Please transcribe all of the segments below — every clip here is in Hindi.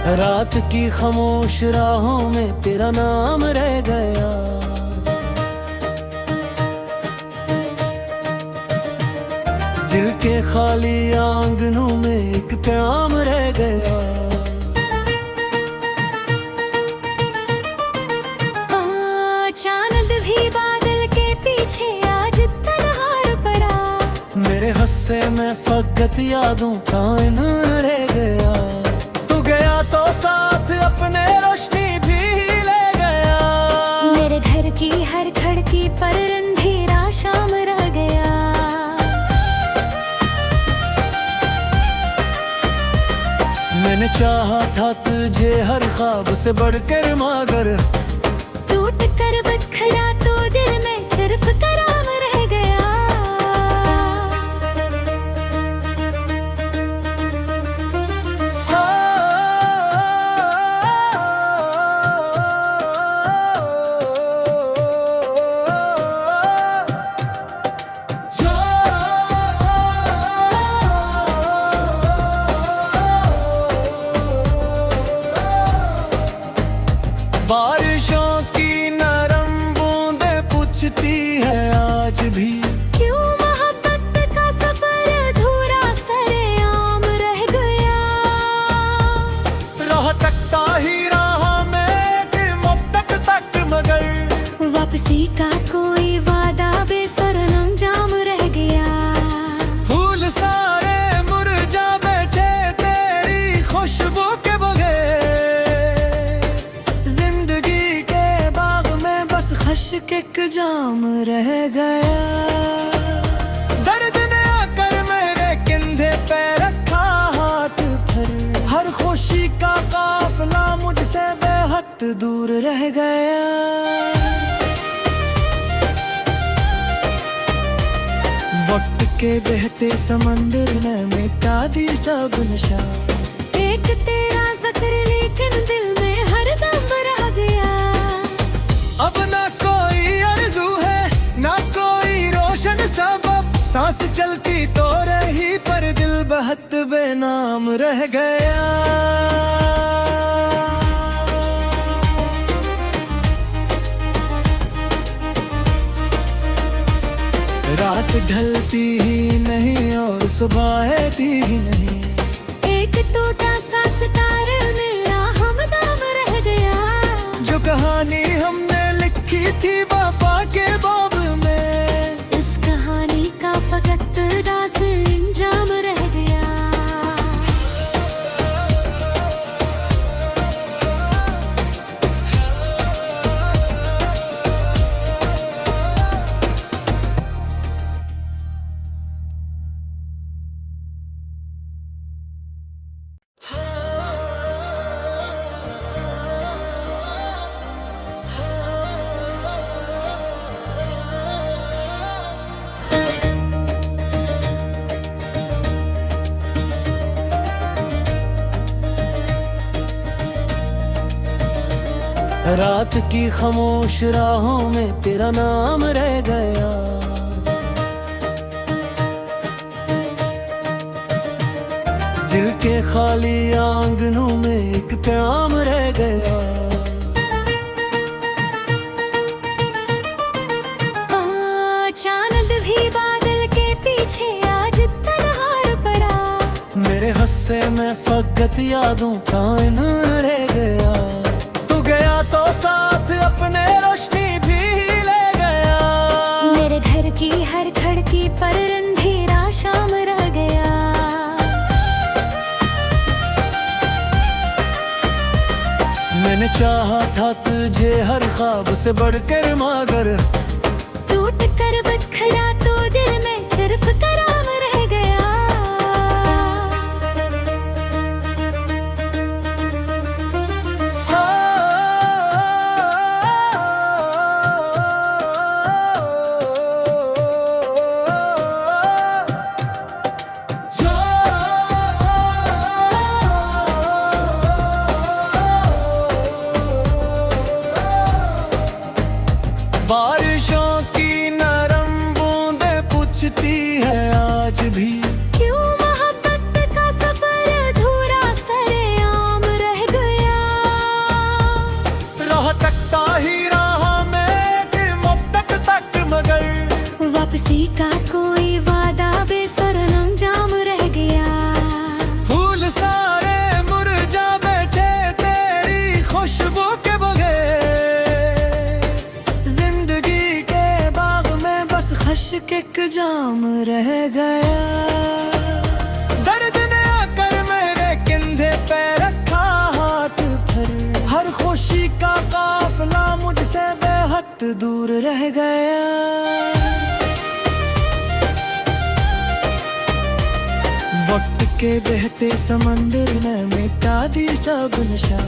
रात की खामोश राहों में तेरा नाम रह गया। दिल के खाली आंगनों में एक प्याम रह गया। चांद भी बादल के पीछे आज तन्हा पड़ा। मेरे हस्से में फकत यादों का इन्हां रह गया। तू गया तो साथ अपने रोशनी भी ले गया। मेरे घर की हर खिड़की पर अंधेरा शाम रह गया। मैंने चाहा था तुझे हर ख्वाब से बढ़कर, मगर टूट कर बखरा तो दिल में सिर्फ कराम रह गया। बारिशों की नरम बूंदें पूछती है आज भी, क्यों मोहब्बत का सफर अधूरा सरेआम रह गया। राह तकता ही राह में कि मुद्दत तक, मगर वापसी का कोई वादा बेसर अंजाम रह गया। फूल सारे मुरझा बैठे तेरी खुशबू के बगैर। जिंदगी के बाग में बस खश्क एक जाम रह गया। दर्द ने आकर मेरे कंधे पे रखा हाथ भर। हर खुशी का काफिला मुझसे बेहद दूर रह गया। वक्त के बहते समंदर ने मिटा दी सब नशा। एक तेरा जिक्र लेकिन दिल में हरदम रह गया। अब ना कोई आरज़ू है ना कोई रोशन सबब। सांस चलती तो रही पर दिल बहुत बेनाम रह गया। रात ढलती ही नहीं और सुबह आती ही नहीं। एक टूटा सा सितारे मेरा हमदम रह गया। जो कहानी हमने लिखी थी वफा के बाब में, इस कहानी का फकत दास इंजाम रह गया। रात की खामोश राहों में तेरा नाम रह गया। दिल के खाली आंगनों में एक प्याम रह गया। चांद भी बादल के पीछे आज तन्हा पड़ा। मेरे हस्से में फकत यादों का इन्हां रह गया। तू गया तो साथ अपने रोशनी भी ले गया। मेरे घर की हर खिड़की पर अंधेरा शाम रह गया। मैंने चाहा था तुझे हर ख्वाब से बढ़कर, मगर टूट कर बखरा तो दिल में सिर्फ कराम रह गया। बारिशों की नरम बूंदें जाम रह गया। दर्द ने आकर मेरे कंधे पे रखा हाथ भर, हर खुशी का काफिला मुझसे बेहद दूर रह गया। वक्त के बहते समंदर ने मिटा दी सब नशा,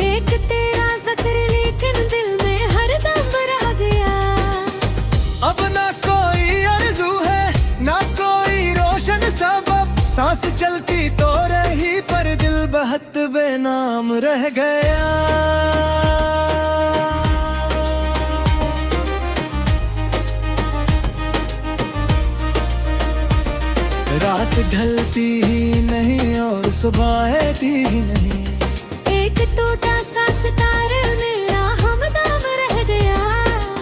एक तेरा जिक्र लेकिन दिल में हरदम रह गया। अब ना कोई आरज़ू है ना कोई रोशन सबब, सांस चलती तो रही पर दिल बहुत बेनाम रह गया। रात ढलती ही नहीं और सुबह आती ही नहीं, एक टूटा सा सितारा मेरा हमदम रह गया।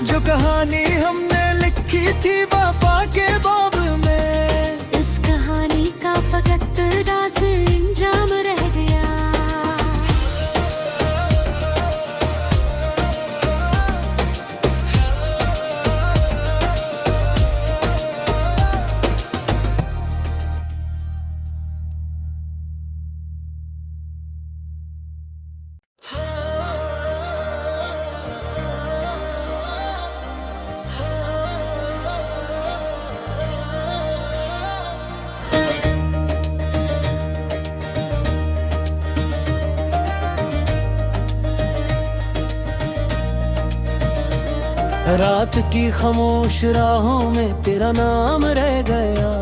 जो कहानी हमने लिखी थी वफा के बाब में, इस कहानी का फकत दास इंजाम रह गया। रात की खामोश राहों में तेरा नाम रह गया।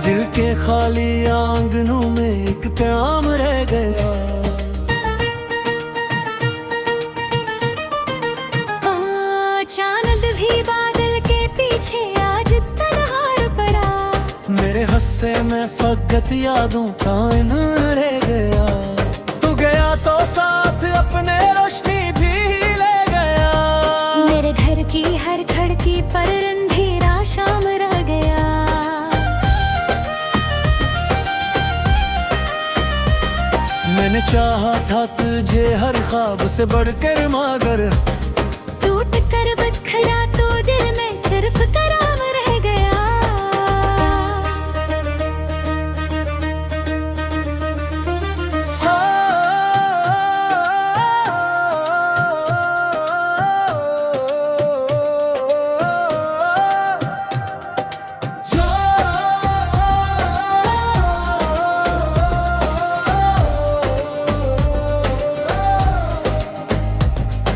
दिल के खाली आंगनों में एक प्याम रह गया। चांद भी बादल के पीछे आज तन्हार पड़ा, मेरे हस्से में फकत यादों का इन्हार रह गया। तू गया तो साथ अपने रोशनी भी ले गया, मेरे घर की हर खिड़की पर अंधेरा शाम रह गया। मैंने चाहा था तुझे हर ख्वाब से बढ़कर, मगर टूट कर बखरा तो दिल में सिर्फ कराम रह गया।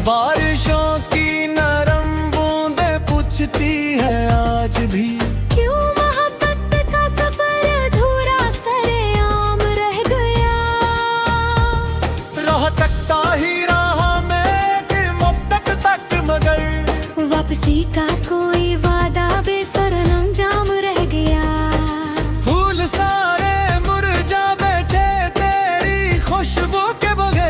बारिशों की नरम बूंदें पूछती है आज भी, क्यों मोहब्बत का सफर अधूरा सरेआम रह गया। राह तकता ही राह में कि मुद्दत तक, मगर वापसी का कोई वादा बेसर अंजाम रह गया। फूल सारे मुरझा बैठे तेरी खुशबू के बगैर,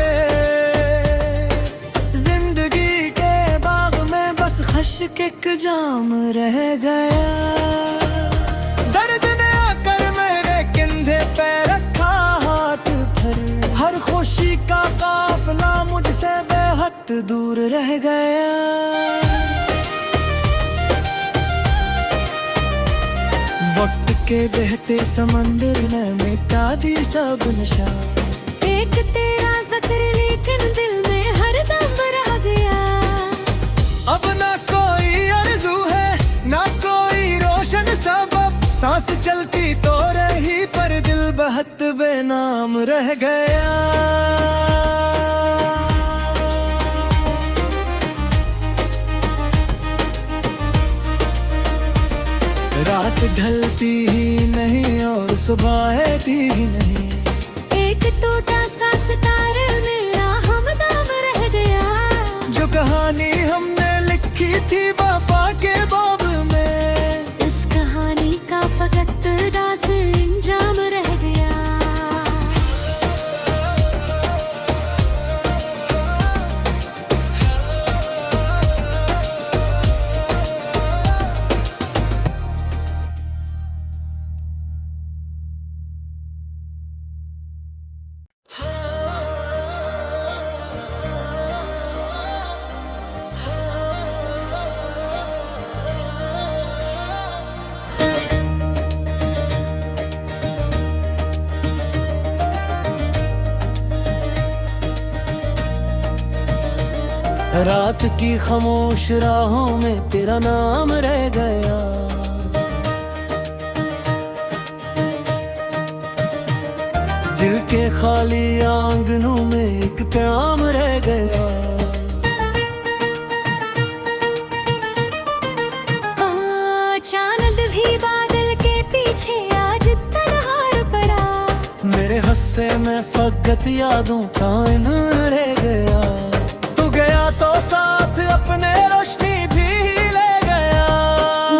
जिंदगी के बाग में बस खश्क एक जाम रह गया। दर्द ने आकर मेरे कंधे पे रखा हाथ भर, हर खुशी का काफिला मुझसे बेहद दूर रह गया। वक्त के बहते समंदर ने मिटा दी सब नशा, एक तेरा जिक्र लेकिन दिल में हरदम रह गया। अब ना कोई आरज़ू है ना कोई रोशन सबब, सांस चलती तो रही पर दिल बहुत बेनाम रह गया। रात ढलती ही नहीं और सुबह आती ही नहीं, एक टूटा सा सितारा मेरा हमदम रह गया। जो कहानी हमने लिखी थी वफा के बाब में, इस कहानी का फकत दास इंजाम रह गया। रात की खामोश राहों में तेरा नाम रह गया। दिल के खाली आंगनों में एक प्याम रह गया। चांद भी बादल के पीछे आज तन्हा पड़ा। मेरे हस्से में फकत यादों का इन्हां रह गया। तू गया तो साथ अपने रोशनी भी ले गया।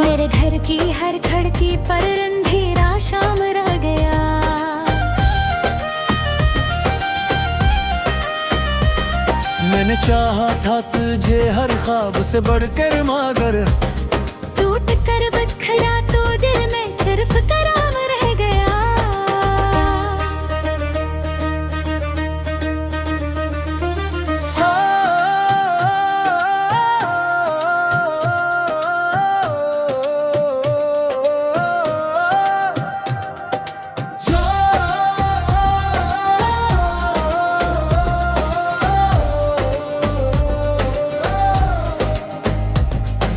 मेरे घर की हर खिड़की पर अंधेरा शाम रह गया। मैंने चाहा था तुझे हर ख्वाब से बढ़कर, मगर टूट कर बखरा तो दिल में सिर्फ कराम रह गया।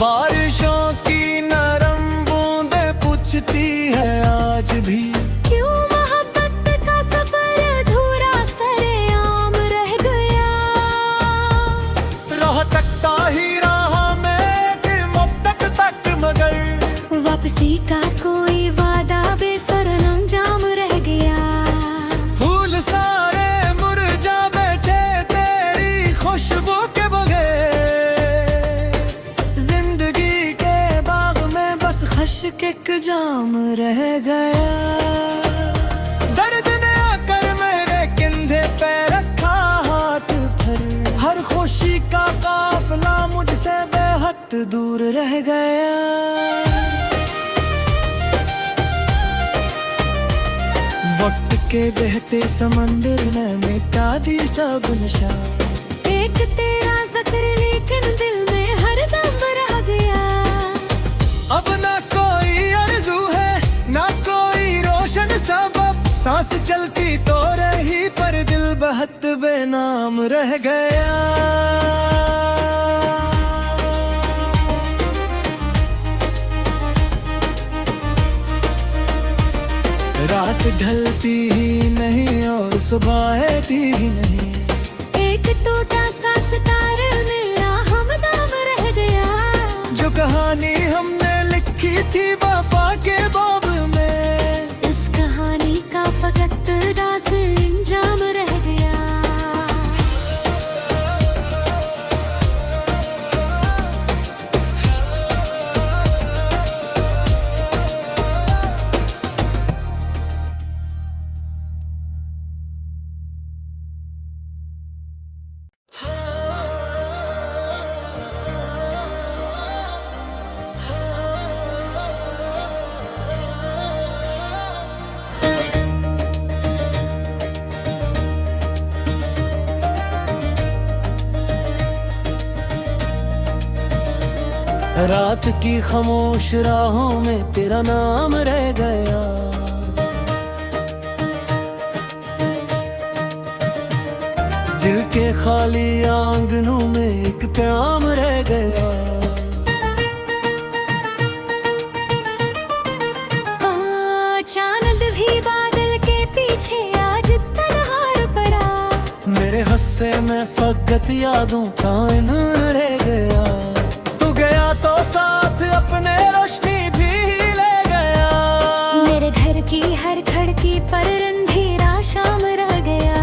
बारिशों की नरम बूंदें पूछती है आज भी, क्यों मोहब्बत का सफर अधूरा सरेआम रह गया। राह तकता ही राह में एक मुद्दत तक, मगर वापसी का कोई वादा बेसर अंजाम रह गया। फूल सारे मुरझा बैठे तेरी खुशबू के बगैर। जिंदगी के बाग में बस खश्क एक जाम रह गया। दर्द ने आकर मेरे कंधे पे रखा हाथ भर। हर खुशी का काफिला मुझसे बेहद दूर रह गया। वक्त के बहते समंदर ने मिटा दी सब नशा। एक तेरा जिक्र लेकिन दिल में हरदम रह गया। अब ना कोई आरज़ू है, ना कोई रोशन सबब। सांस चलती तो रही पर दिल बहुत बेनाम रह गया। रात ढलती ही नहीं और सुबह आती ही नहीं। एक टूटा सा सितारा मेरा हमदम रह गया। जो कहानी हमने लिखी थी वफा के बाब में, इस कहानी का फकत दास इंजाम रह गया। रात की खामोश राहों में तेरा नाम रह गया। दिल के खाली आंगनों में एक प्याम रह गया। चांद भी बादल के पीछे आज तन्हा पड़ा। मेरे हस्से में फकत यादों का इन्हां रह गया। तू गया तो साथ अपने रोशनी भी ले गया। मेरे घर की हर खिड़की पर अंधेरा शाम रह गया।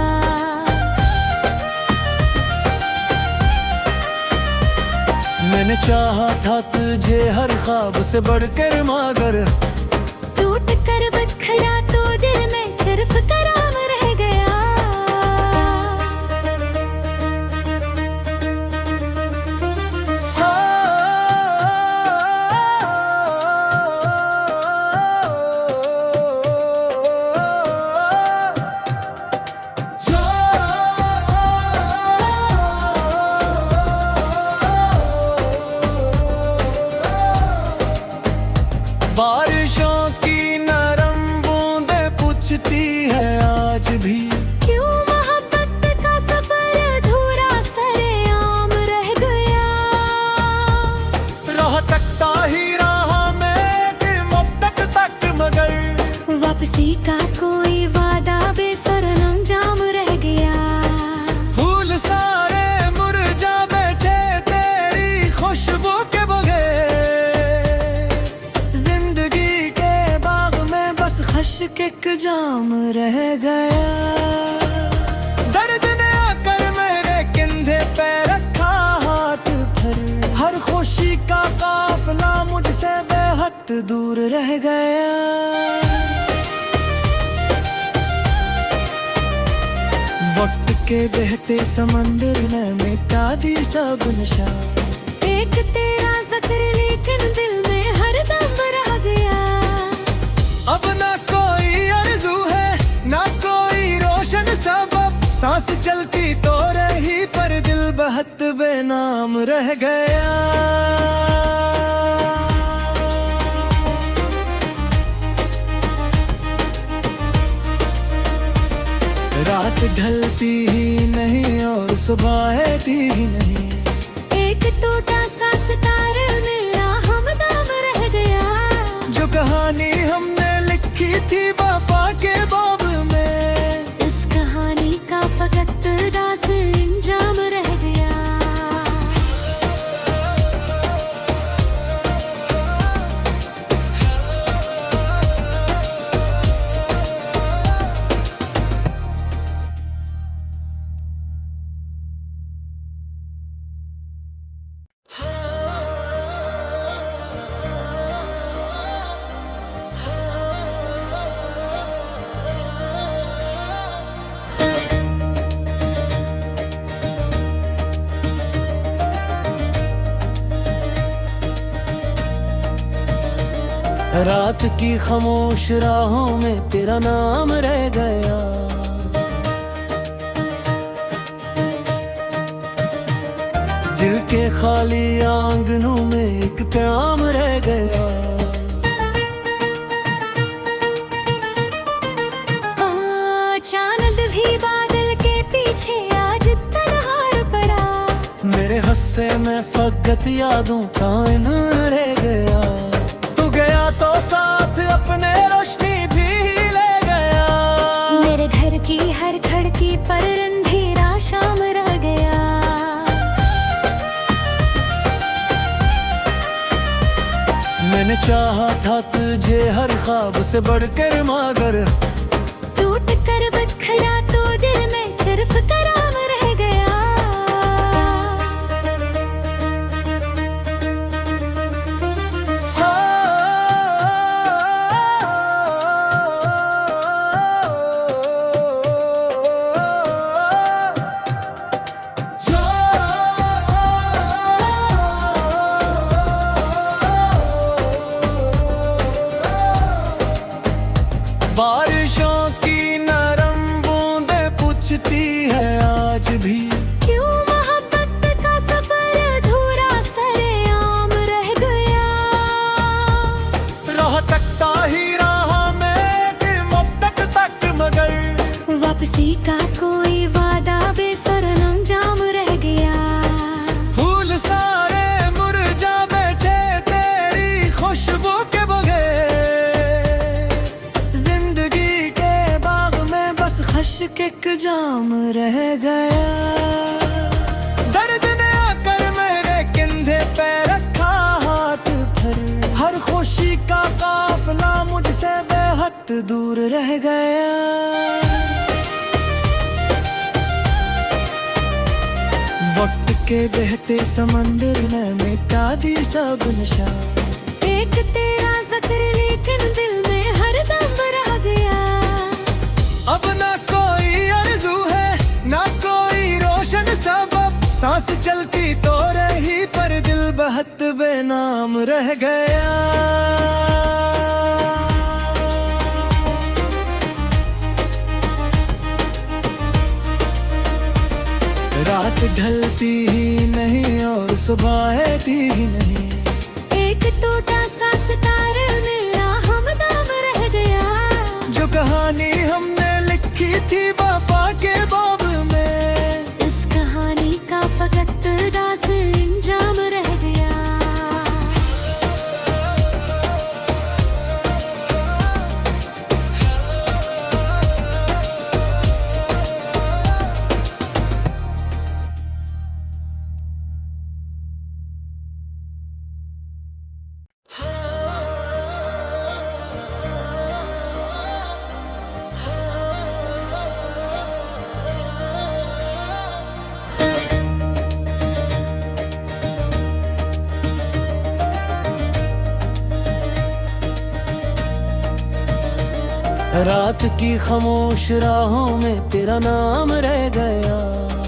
मैंने चाहा था तुझे हर ख्वाब से बढ़कर, मगर टूट कर बखरा तो दिल में सिर्फ कराम रह गया। बारिशों की नरम बूंदें पूछती है आज भी, क्यों मोहब्बत का सफर अधूरा सरेआम रह गया। एक जाम रह गया। दर्द ने आकर मेरे कंधे पे रखा हाथ भर, हर खुशी का काफिला मुझसे बेहद दूर रह गया। वक्त के बहते समंदर ने मिटा दी सब नशा, एक तेरा जिक्र लेकिन दिल में हरदम रह गया। अब ना कोई आरज़ू है ना कोई रोशन सबब, सांस चलती तो रही पर दिल बहुत बेनाम रह गया। रात ढलती ही नहीं और सुबह आती ही नहीं, एक टूटा सा सितारा मेरा हमदम रह गया। जो कहानी हमने लिखी थी वफा के बाब में, इस कहानी का फकत दास इंजाम रह गया। रात की खामोश राहों में तेरा नाम रह गया। दिल के खाली आंगनों में एक प्याम रह गया। चांद भी बादल के पीछे आज तन्हार पड़ा, मेरे हस्से में फकत यादों का इनाम रह गया। तू गया तो साथ अपने रोशनी भी ले गया, मेरे घर की हर खिड़की पर अंधेरा शाम रह गया। मैंने चाहा था तुझे हर ख्वाब से बढ़कर, मगर टूट कर बखरा तो दिल में सिर्फ कराम रह गया। बारिशों की नरम बूंदें पूछती है आज भी, क्यों मोहब्बत का सफर अधूरा सरेआम रह गया। राह तकता ही राह में एक मुद्दत तक, मगर वापसी का कोई वादा बेसर अंजाम रह गया। फूल सारे मुरझा बैठे तेरी खुशबू के बगैर, जिंदगी के बाग में बस खश्क एक जाम रह गया। दर्द ने आकर मेरे कंधे पे रखा हाथ भर, हर खुशी का काफिला मुझसे बेहद दूर रह गया। वक्त के बहते समंदर ने मिटा दी सब नशा, एक तेरा जिक्र लेकिन दिल में हरदम रह गया। अब ना कोई आरज़ू है ना कोई रोशन सबब, सांस चलती तो रही पर दिल बहुत बेनाम रह गया। रात ढलती ही नहीं और सुबह आती ही नहीं, एक टूटा सा सितारा मेरा हमदम रह गया। जो कहानी हमने लिखी थी वफा के बाब में, इस कहानी का फकत दास इंजाम रह गया। रात की खामोश राहों में तेरा नाम रह गया।